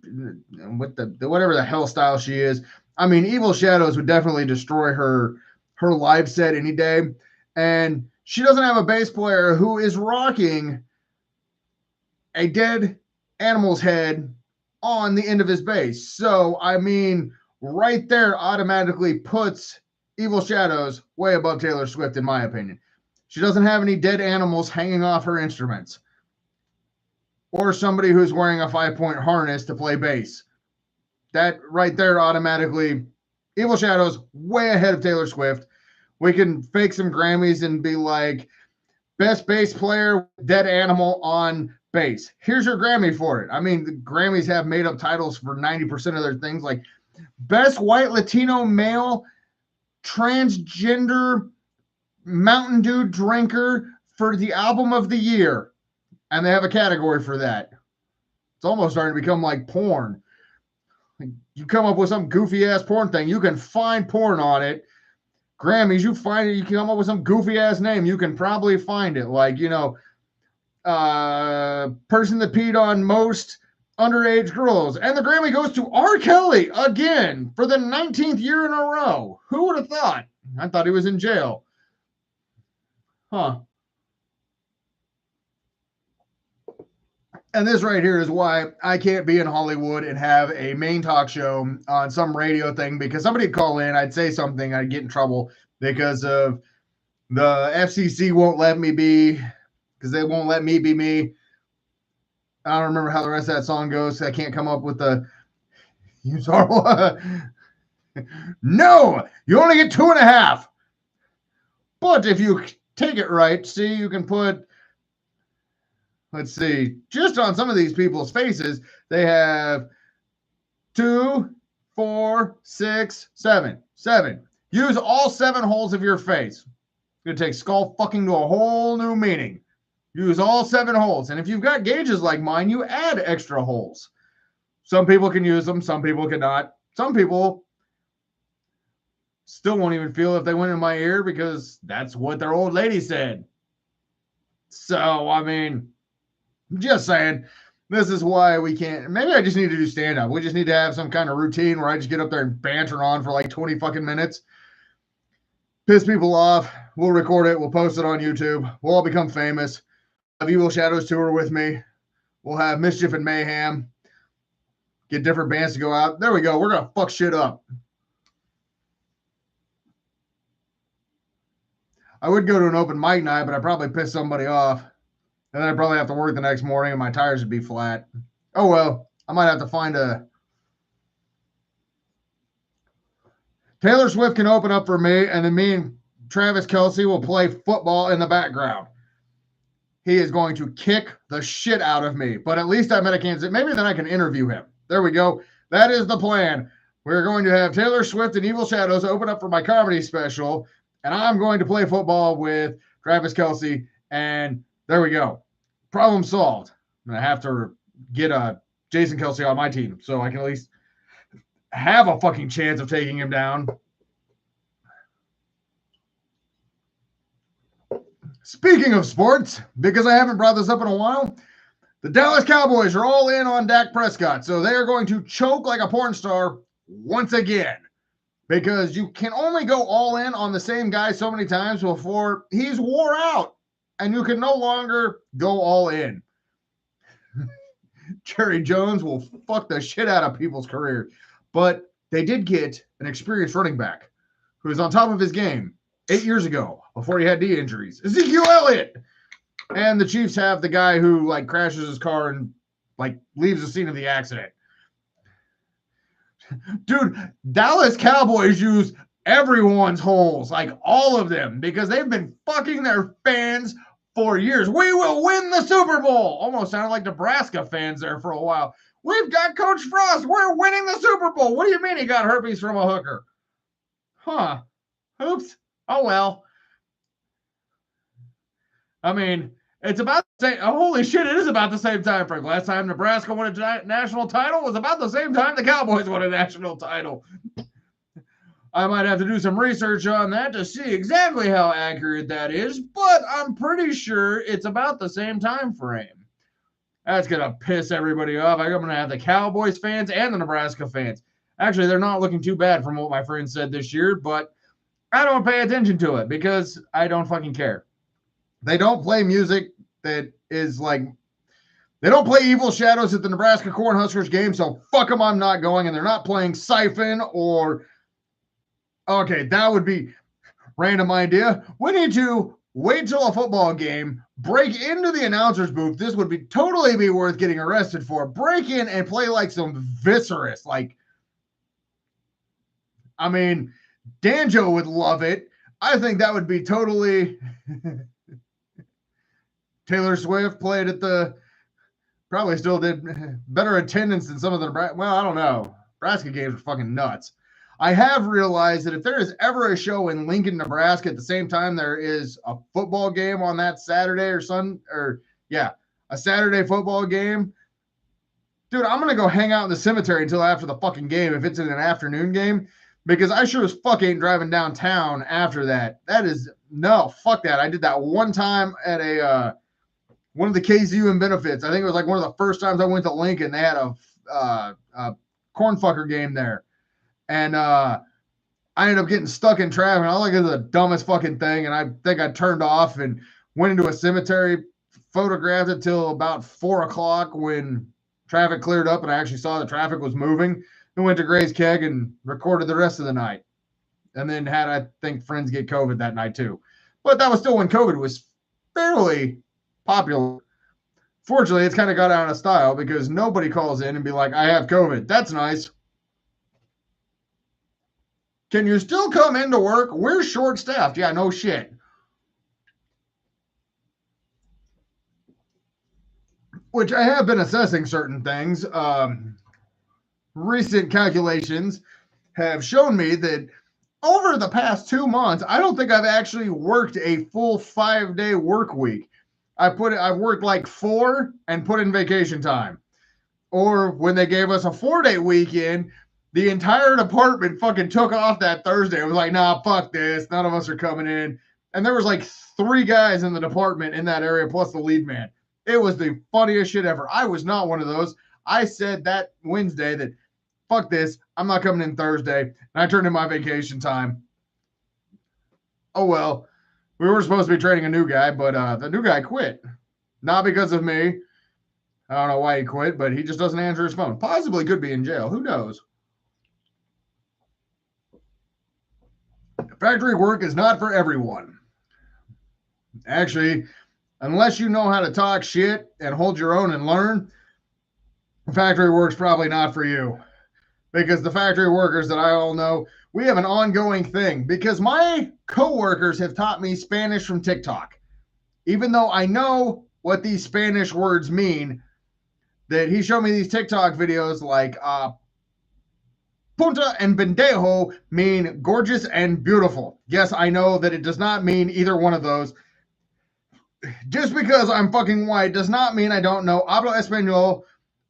whatever the hell style she is. I mean, Evil Shadows would definitely destroy her live set any day. And she doesn't have a bass player who is rocking a dead animal's head on the end of his bass. So, I mean, right there automatically puts Evil Shadows way above Taylor Swift, in my opinion. She doesn't have any dead animals hanging off her instruments or somebody who's wearing a 5-point harness to play bass. That right there automatically, Evil Shadows way ahead of Taylor Swift. We can fake some Grammys and be like, best bass player, dead animal on bass. Here's your Grammy for it. I mean, the Grammys have made up titles for 90% of their things, like best white Latino male transgender Mountain Dew drinker for the album of the year. And they have a category for that. It's almost starting to become like porn. You come up with some goofy ass porn thing, you can find porn on it. Grammys, you find it, you come up with some goofy ass name, you can probably find it. Like, you know, person that peed on most underage girls. And the Grammy goes to R. Kelly again for the 19th year in a row. Who would have thought? I thought he was in jail. Huh. And this right here is why I can't be in Hollywood and have a main talk show on some radio thing, because somebody'd call in, I'd say something, I'd get in trouble because of the FCC won't let me be, because they won't let me be me. I don't remember how the rest of that song goes. I can't come up with the. No, you only get 2.5. But if you take it right, see, you can put. Let's see, just on some of these people's faces, they have 2, 4, 6, 7. 7. Use all 7 holes of your face. It's going to take skull fucking to a whole new meaning. Use all 7 holes. And if you've got gauges like mine, you add extra holes. Some people can use them. Some people cannot. Some people still won't even feel if they went in my ear because that's what their old lady said. So, I mean, just saying, this is why we can't. Maybe I just need to do stand-up. We just need to have some kind of routine where I just get up there and banter on for like 20 fucking minutes. Piss people off. We'll record it. We'll post it on YouTube. We'll all become famous. Have Evil Shadows tour with me. We'll have Mischief and Mayhem. Get different bands to go out. There we go. We're going to fuck shit up. I would go to an open mic night, but I'd probably piss somebody off. And then I'd probably have to work the next morning and my tires would be flat. Oh, well, I might have to find a. Taylor Swift can open up for me, and then me and Travis Kelce will play football in the background. He is going to kick the shit out of me, but at least I'm at a Kansas City. Maybe then I can interview him. There we go. That is the plan. We're going to have Taylor Swift and Evil Shadows open up for my comedy special, and I'm going to play football with Travis Kelce, and there we go. Problem solved. I'm going to have to get Jason Kelce on my team so I can at least have a fucking chance of taking him down. Speaking of sports, because I haven't brought this up in a while, the Dallas Cowboys are all in on Dak Prescott. So they are going to choke like a porn star once again, because you can only go all in on the same guy so many times before he's wore out and you can no longer go all in. Jerry Jones will fuck the shit out of people's career. But they did get an experienced running back who was on top of his game 8 years ago before he had knee injuries. Ezekiel Elliott. And the Chiefs have the guy who like crashes his car and like leaves the scene of the accident. Dude, Dallas Cowboys use everyone's holes, like all of them, because they've been fucking their fans for years. We will win the Super Bowl. Almost sounded like Nebraska fans there for a while. We've got Coach Frost. We're winning the Super Bowl. What do you mean he got herpes from a hooker? Huh. Oops. Oh, well. I mean, it's about the same. Oh, holy shit, it is about the same time, Frank. Last time Nebraska won a national title was about the same time the Cowboys won a national title. I might have to do some research on that to see exactly how accurate that is, but I'm pretty sure it's about the same time frame. That's going to piss everybody off. I'm going to have the Cowboys fans and the Nebraska fans. Actually, they're not looking too bad from what my friend said this year, but I don't pay attention to it because I don't fucking care. They don't play music that is like, they don't play Evil Shadows at the Nebraska Cornhuskers game, so fuck them, I'm not going. And they're not playing Siphon or, okay, that would be random idea. We need to wait till a football game, break into the announcer's booth. This would be totally be worth getting arrested for. Break in and play like some Viscerous. Like, I mean, Danjo would love it. I think that would be totally... Taylor Swift played at the, probably still did better attendance than some of the, well, I don't know. Nebraska games are fucking nuts. I have realized that if there is ever a show in Lincoln, Nebraska at the same time there is a football game on that Saturday or a Saturday football game, dude, I'm going to go hang out in the cemetery until after the fucking game if it's in an afternoon game, because I sure as fuck ain't driving downtown after that. That is, no, fuck that. I did that one time at a, one of the KZUM benefits. I think it was like one of the first times I went to Lincoln. They had a cornfucker game there. And I ended up getting stuck in traffic. I was like, it's the dumbest fucking thing. And I think I turned off and went into a cemetery, photographed it till about 4 o'clock when traffic cleared up and I actually saw the traffic was moving. And went to Gray's Keg and recorded the rest of the night. And then had, I think, friends get COVID that night too. But that was still when COVID was fairly popular. Fortunately, it's kind of got out of style because nobody calls in and be like, I have COVID. That's nice. Can you still come into work? We're short-staffed. Yeah, no shit. Which I have been assessing certain things. Recent calculations have shown me that over the past 2 months, I don't think I've actually worked a full 5-day work week. I've worked like 4 and put in vacation time. Or when they gave us a 4-day weekend, the entire department fucking took off that Thursday. It was like, nah, fuck this. None of us are coming in. And there was like 3 guys in the department in that area, plus the lead man. It was the funniest shit ever. I was not one of those. I said that Wednesday that, fuck this, I'm not coming in Thursday. And I turned in my vacation time. Oh, well. We were supposed to be training a new guy, but the new guy quit. Not because of me. I don't know why he quit, but he just doesn't answer his phone. Possibly could be in jail. Who knows? Factory work is not for everyone. Actually, unless you know how to talk shit and hold your own and learn, factory work's probably not for you. Because the factory workers that I all know, we have an ongoing thing because my coworkers have taught me Spanish from TikTok. Even though I know what these Spanish words mean, that he showed me these TikTok videos like punta and pendejo mean gorgeous and beautiful. Yes, I know that it does not mean either one of those. Just because I'm fucking white does not mean I don't know hablo español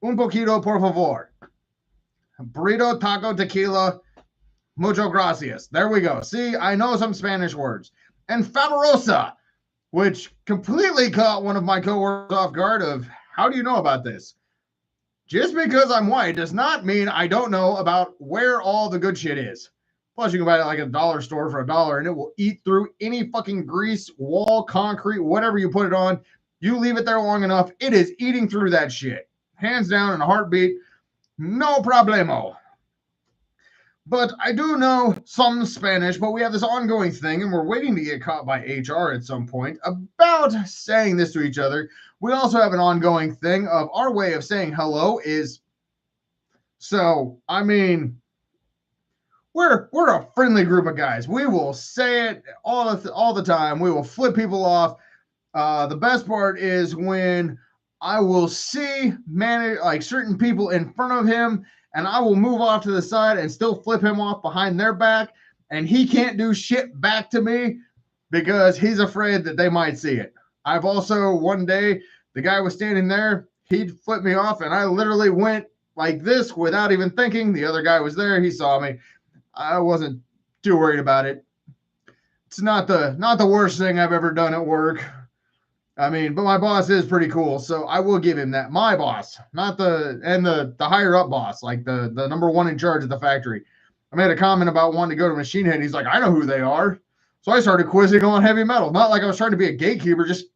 un poquito por favor. Burrito, taco, tequila, mucho gracias. There we go. See, I know some Spanish words. And fabulosa, which completely caught one of my coworkers off guard of, how do you know about this? Just because I'm white does not mean I don't know about where all the good shit is. Plus, you can buy it like a dollar store for $1 and it will eat through any fucking grease, wall, concrete, whatever you put it on. You leave it there long enough, it is eating through that shit. Hands down in a heartbeat. No problemo. But I do know some Spanish, but we have this ongoing thing, and we're waiting to get caught by HR at some point about saying this to each other. We also have an ongoing thing of our way of saying hello is so, I mean, we're a friendly group of guys. We will say it all the time. We will flip people off. The best part is when I will see like certain people in front of him, and I will move off to the side and still flip him off behind their back, and he can't do shit back to me because he's afraid that they might see it. I've also one day the guy was standing there, he'd flip me off, and I literally went like this without even thinking. The other guy was there, he saw me. I wasn't too worried about it. It's not the worst thing I've ever done at work. I mean, but my boss is pretty cool, so I will give him that. My boss, not the higher up boss, like the number one in charge of the factory. I made a comment about wanting to go to Machine Head. He's like, I know who they are. So I started quizzing on heavy metal. Not like I was trying to be a gatekeeper, just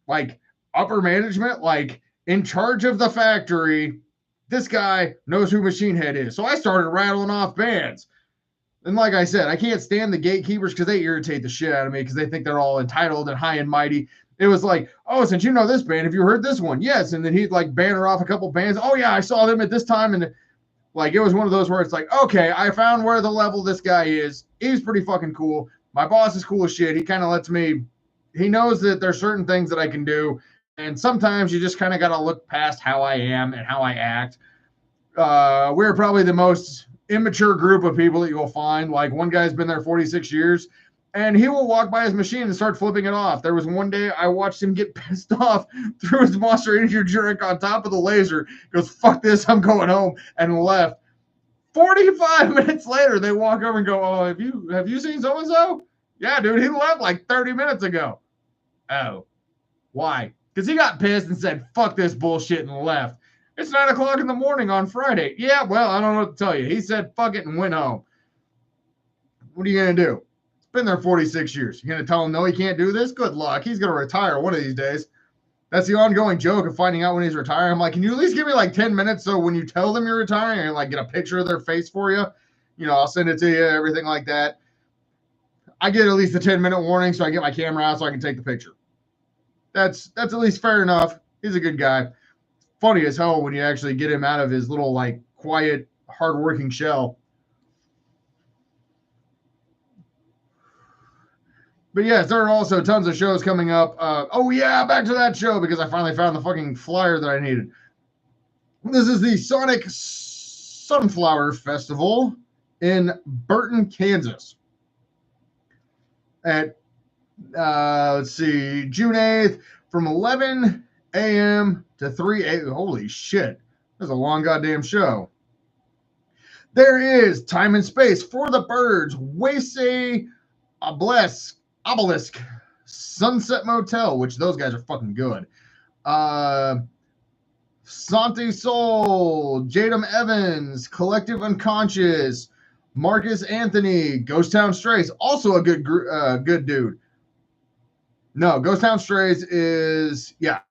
like upper management, like in charge of the factory. This guy knows who Machine Head is. So I started rattling off bands. And like I said, I can't stand the gatekeepers because they irritate the shit out of me because they think they're all entitled and high and mighty. It was like, oh, since you know this band, have you heard this one? Yes. And then he'd like banner off a couple bands. Oh, yeah, I saw them at this time. And like, it was one of those where it's like, okay, I found where the level this guy is. He's pretty fucking cool. My boss is cool as shit. He kind of lets me, he knows that there's certain things that I can do. And sometimes you just kind of got to look past how I am and how I act. We're probably the most immature group of people that you'll find. Like one guy's been there 46 years and he will walk by his machine and start flipping it off. There was one day I watched him get pissed off, threw his Monster Energy drink on top of the laser, goes, fuck this, I'm going home, and left. 45 minutes later, they walk over and go, oh, have you seen so-and-so? Yeah, dude, he left like 30 minutes ago. Oh, why? Because he got pissed and said, fuck this bullshit and left. It's 9 o'clock in the morning on Friday. Yeah, well, I don't know what to tell you. He said, fuck it, and went home. What are you going to do? It's been there 46 years. You're going to tell him, no, he can't do this? Good luck. He's going to retire one of these days. That's the ongoing joke of finding out when he's retiring. I'm like, can you at least give me like 10 minutes so when you tell them you're retiring, I can like get a picture of their face for you? You know, I'll send it to you, everything like that. I get at least a 10-minute warning so I get my camera out so I can take the picture. That's at least fair enough. He's a good guy. Funny as hell when you actually get him out of his little like quiet, hardworking shell. But yes, there are also tons of shows coming up. Oh yeah, back to that show because I finally found the fucking flyer that I needed. This is the Sonic Sunflower Festival in Burton, Kansas. At let's see, June 8th from 11 a.m. to 3 a.m. Holy shit. That's a long goddamn show. There is Time and Space, For the Birds, Waysay Obelisk, Sunset Motel, which those guys are fucking good. Santi Soul, Jadam Evans, Collective Unconscious, Marcus Anthony, Ghost Town Strays, also a good dude. No, Ghost Town Strays is a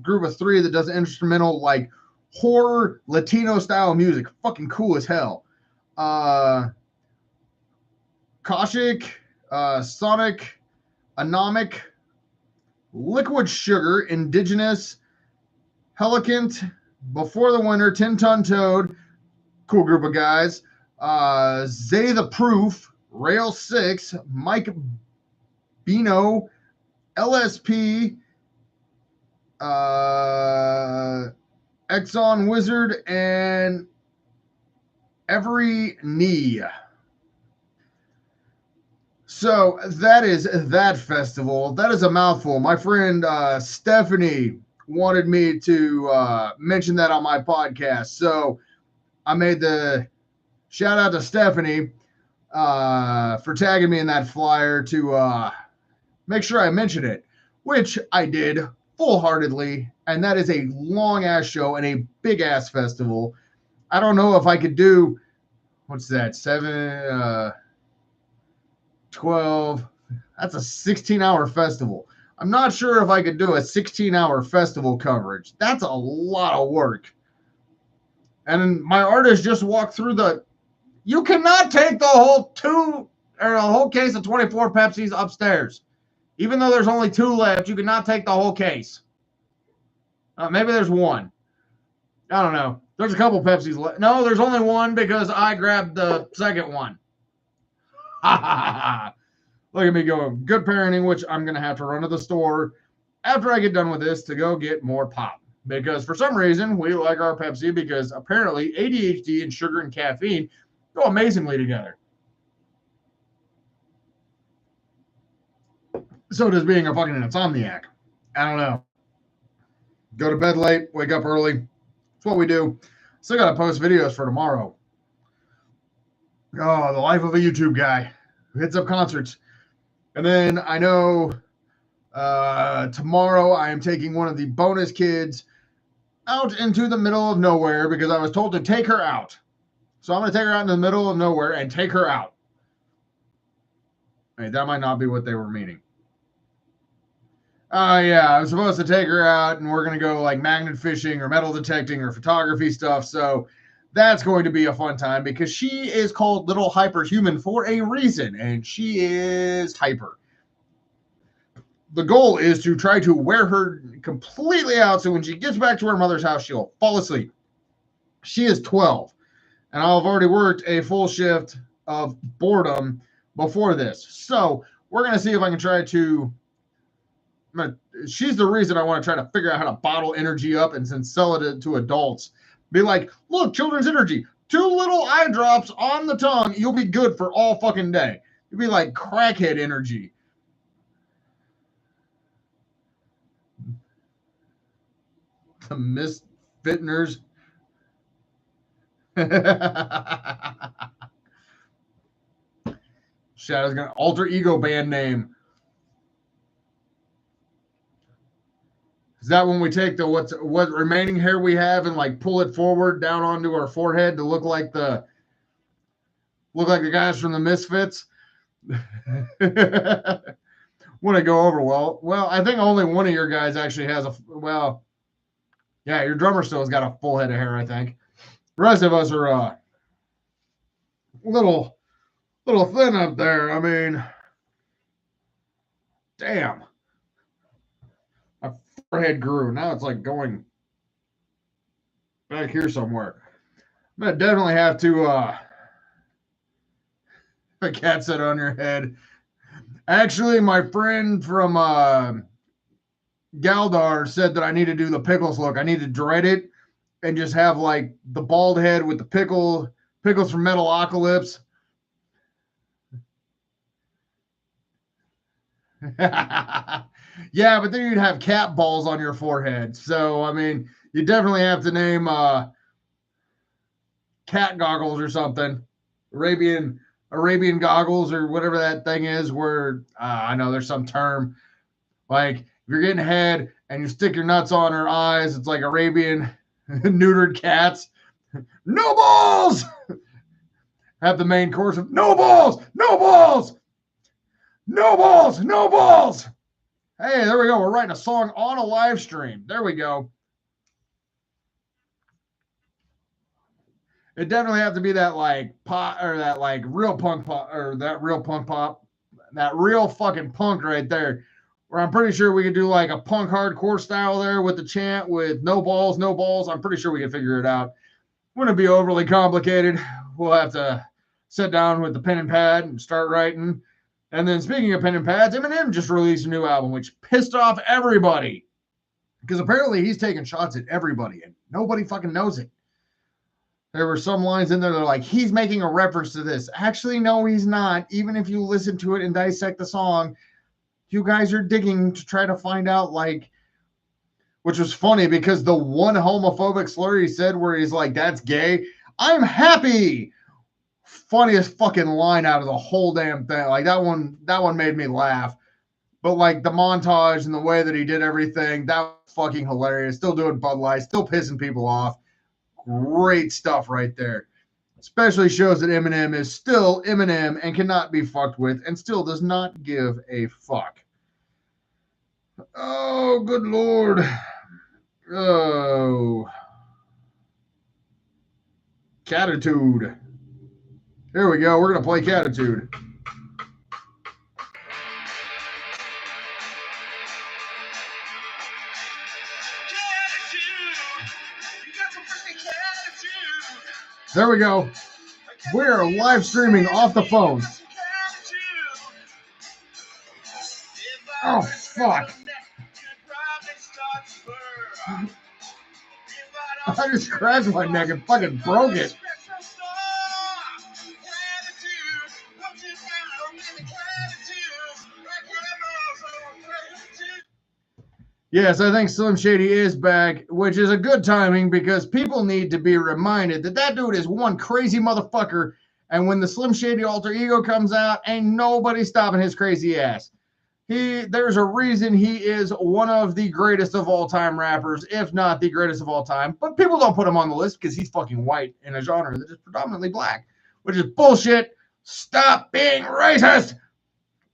group of three that does instrumental like horror Latino style music, fucking cool as hell. Koshik, Sonic, Anomic, Liquid Sugar, Indigenous, Helicant, Before the Winter, 10 Ton Toad, cool group of guys. Zay the Proof, Rail 6, Mike Bino, LSP, Exxon Wizard, and Every Knee. So that is that festival. That is a mouthful. My friend Stephanie wanted me to mention that on my podcast. So I made the shout out to Stephanie for tagging me in that flyer to make sure I mention it, which I did full-heartedly. And that is a long-ass show and a big-ass festival. I don't know if I could do, what's that, 12, that's a 16-hour festival. I'm not sure if I could do a 16-hour festival coverage. That's a lot of work. And my artist just walked through the You cannot take the whole case of 24 Pepsis upstairs. Even though there's only 2 left, you cannot take the whole case. Maybe there's 1. I don't know. There's a couple Pepsis left. No, there's only 1 because I grabbed the second one. Look at me going. Good parenting, which I'm going to have to run to the store after I get done with this to go get more pop. Because for some reason, we like our Pepsi because apparently ADHD and sugar and caffeine go amazingly together. So does being a fucking insomniac. I don't know. Go to bed late, wake up early. That's what we do. Still got to post videos for tomorrow. Oh, the life of a YouTube guy who hits up concerts. And then I know tomorrow I am taking one of the bonus kids out into the middle of nowhere because I was told to take her out. So I'm going to take her out in the middle of nowhere and take her out. Hey, that might not be what they were meaning. Yeah, I was supposed to take her out and we're going to go like magnet fishing or metal detecting or photography stuff. So that's going to be a fun time because she is called Little Hyperhuman for a reason, and she is hyper. The goal is to try to wear her completely out so when she gets back to her mother's house, she'll fall asleep. She is 12, and I've already worked a full shift of boredom before this. So we're going to see if I can try to... She's the reason I want to try to figure out how to bottle energy up and then sell it to adults. Be like, look, children's energy, 2 little eye drops on the tongue. You'll be good for all fucking day. You'll be like crackhead energy. The Misfitners. Shadow's gonna alter ego band name. Is that when we take the what remaining hair we have and like pull it forward down onto our forehead to look like the guys from the Misfits? Want to go over well, I think only one of your guys actually has yeah, your drummer still has got a full head of hair, I think. The rest of us are little thin up there. I mean, damn. My forehead grew. Now it's like going back here somewhere. I'm gonna definitely have to a cat set on your head. Actually, my friend from Galdar said that I need to do the pickles look. I need to dread it and just have like the bald head with the pickles from Metalocalypse. Yeah, but then you'd have cat balls on your forehead. So, I mean, you definitely have to name cat goggles or something. Arabian goggles or whatever that thing is where I know there's some term. Like if you're getting head and you stick your nuts on her eyes, it's like Arabian neutered cats. No balls! Have the main course of no balls, no balls, no balls, no balls. Hey, there we go. We're writing a song on a live stream. There we go. It definitely have to be that like pop or that like real punk pop or that real punk pop, that real fucking punk right there. Where I'm pretty sure we could do like a punk hardcore style there with the chant with no balls, no balls. I'm pretty sure we can figure it out. Wouldn't be overly complicated. We'll have to sit down with the pen and pad and start writing. And then speaking of pen and pads, Eminem just released a new album, which pissed off everybody. Because apparently he's taking shots at everybody and nobody fucking knows it. There were some lines in there that are like, he's making a reference to this. Actually, no, he's not. Even if you listen to it and dissect the song, you guys are digging to try to find out, like, which was funny because the one homophobic slur he said where he's like, that's gay. I'm happy. Funniest fucking line out of the whole damn thing. Like that one made me laugh. But like the montage and the way that he did everything, that was fucking hilarious. Still doing Bud Light, still pissing people off. Great stuff right there. Especially shows that Eminem is still Eminem and cannot be fucked with and still does not give a fuck. Oh, good Lord. Oh. Catitude. Here we go. We're going to play Catitude. There we go. We're live streaming off the phone. Oh, fuck. I just scratched my neck and fucking broke it. Yes, I think Slim Shady is back, which is a good timing because people need to be reminded that that dude is one crazy motherfucker. And when the Slim Shady alter ego comes out, ain't nobody stopping his crazy ass. There's a reason he is one of the greatest of all time rappers, if not the greatest of all time. But people don't put him on the list because he's fucking white in a genre that is predominantly black, which is bullshit. Stop being racist.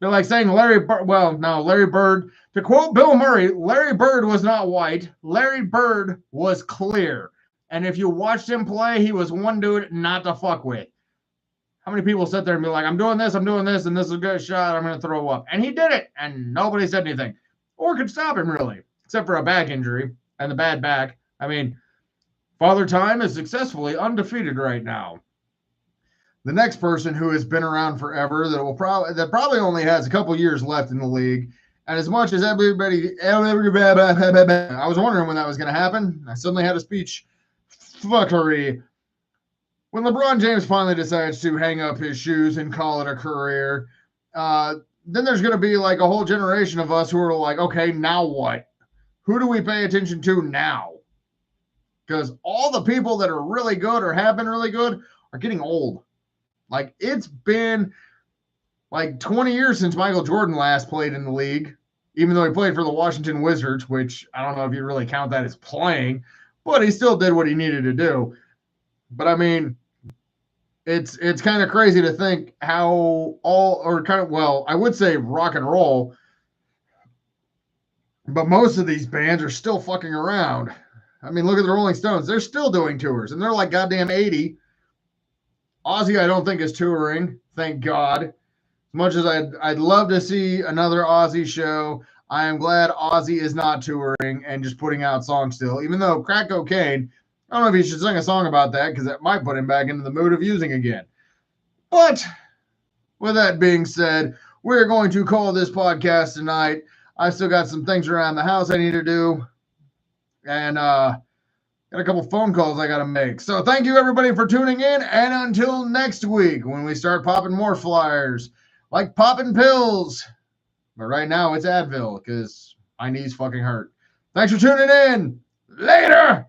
They're like saying Larry Bird. To quote Bill Murray, Larry Bird was not white. Larry Bird was clear. And if you watched him play, he was one dude not to fuck with. How many people sit there and be like, I'm doing this, and this is a good shot, I'm going to throw up. And he did it, and nobody said anything. Or could stop him, really, except for a back injury and the bad back. I mean, Father Time is successfully undefeated right now. The next person who has been around forever that probably only has a couple years left in the league, and as much as everybody, I was wondering when that was going to happen. I suddenly had a speech fuckery. When LeBron James finally decides to hang up his shoes and call it a career, then there's going to be like a whole generation of us who are like, okay, now what? Who do we pay attention to now? Because all the people that are really good or have been really good are getting old. Like, it's been like 20 years since Michael Jordan last played in the league, even though he played for the Washington Wizards, which I don't know if you really count that as playing, but he still did what he needed to do. But I mean, it's kind of crazy to think how I would say rock and roll, but most of these bands are still fucking around. I mean, look at the Rolling Stones. They're still doing tours, and they're like goddamn 80. Ozzy, I don't think, is touring, thank God. As much as I'd love to see another Ozzy show, I am glad Ozzy is not touring and just putting out songs still, even though Crack Cocaine, I don't know if he should sing a song about that because that might put him back into the mood of using again. But with that being said, we're going to call this podcast tonight. I still got some things around the house I need to do, and got a couple phone calls I got to make. So thank you, everybody, for tuning in, and until next week when we start popping more flyers, like popping pills. But right now it's Advil because my knees fucking hurt. Thanks for tuning in. Later!